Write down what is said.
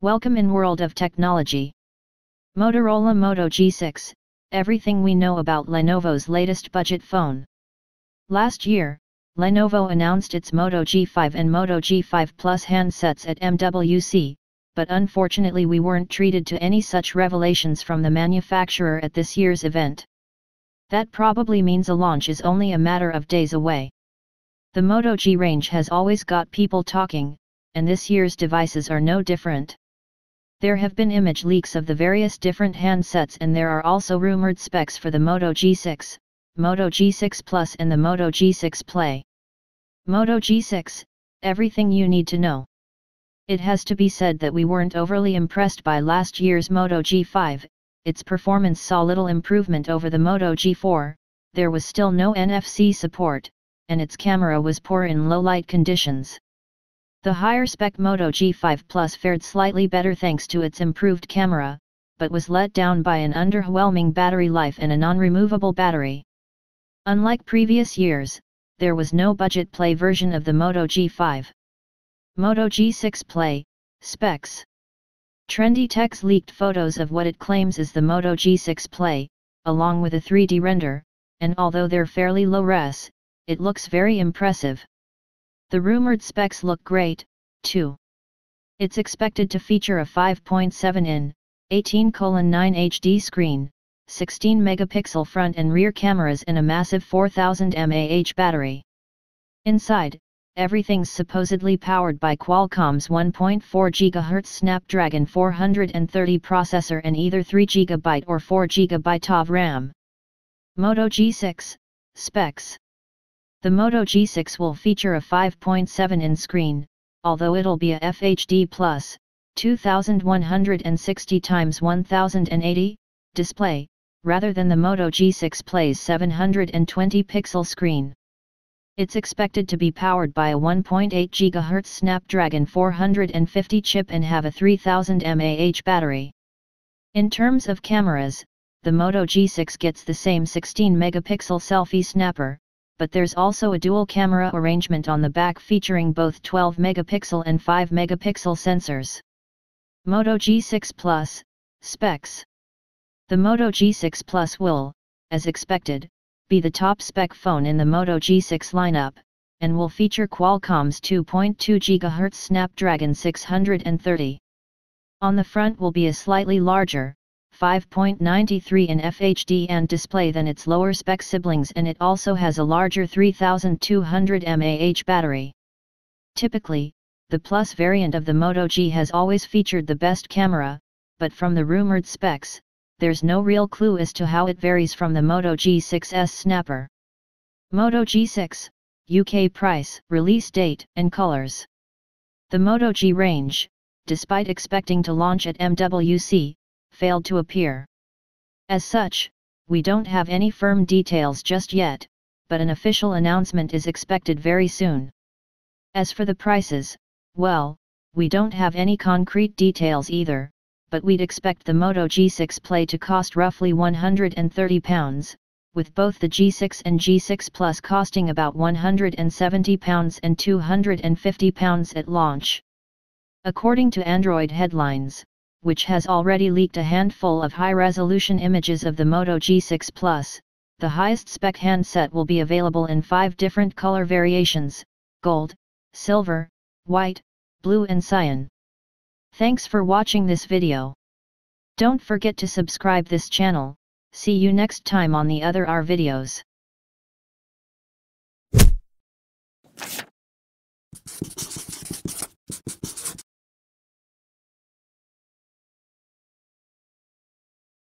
Welcome in world of technology. Motorola Moto G6, everything we know about Lenovo's latest budget phone. Last year, Lenovo announced its Moto G5 and Moto G5 Plus handsets at MWC, but unfortunately we weren't treated to any such revelations from the manufacturer at this year's event. That probably means a launch is only a matter of days away. The Moto G range has always got people talking, and this year's devices are no different. There have been image leaks of the various different handsets, and there are also rumored specs for the Moto G6, Moto G6 Plus and the Moto G6 Play. Moto G6, everything you need to know. It has to be said that we weren't overly impressed by last year's Moto G5, its performance saw little improvement over the Moto G4, there was still no NFC support, and its camera was poor in low light conditions. The higher-spec Moto G5 Plus fared slightly better thanks to its improved camera, but was let down by an underwhelming battery life and a non-removable battery. Unlike previous years, there was no budget Play version of the Moto G5. Moto G6 Play, specs. Trendy Techs leaked photos of what it claims is the Moto G6 Play, along with a 3D render, and although they're fairly low-res, it looks very impressive. The rumored specs look great, too. It's expected to feature a 5.7-in, 18:9 HD screen, 16 megapixel front and rear cameras and a massive 4000 mAh battery. Inside, everything's supposedly powered by Qualcomm's 1.4 GHz Snapdragon 430 processor and either 3 GB or 4 GB of RAM. Moto G6, specs. The Moto G6 will feature a 5.7-in screen, although it'll be a FHD Plus, 2160 x 1080, display, rather than the Moto G6 Play's 720-pixel screen. It's expected to be powered by a 1.8 GHz Snapdragon 450 chip and have a 3000 mAh battery. In terms of cameras, the Moto G6 gets the same 16-megapixel selfie snapper, but there's also a dual camera arrangement on the back featuring both 12-megapixel and 5-megapixel sensors. Moto G6 Plus, specs. The Moto G6 Plus will, as expected, be the top spec phone in the Moto G6 lineup, and will feature Qualcomm's 2.2 GHz Snapdragon 630. On the front will be a slightly larger, 5.93-in FHD and display than its lower spec siblings, and it also has a larger 3200 mAh battery. Typically, the Plus variant of the Moto G has always featured the best camera, but from the rumored specs, there's no real clue as to how it varies from the Moto G6's snapper. Moto G6, UK price, release date and colors. The Moto G range, despite expecting to launch at MWC, failed to appear. As such, we don't have any firm details just yet, but an official announcement is expected very soon. As for the prices, well, we don't have any concrete details either, but we'd expect the Moto G6 Play to cost roughly £130, with both the G6 and G6 Plus costing about £170 and £250 at launch. According to Android Headlines, which has already leaked a handful of high-resolution images of the Moto G6 Plus, the highest-spec handset will be available in 5 different color variations: gold, silver, white, blue and cyan. Thanks for watching this video. Don't forget to subscribe this channel. See you next time on the other R videos.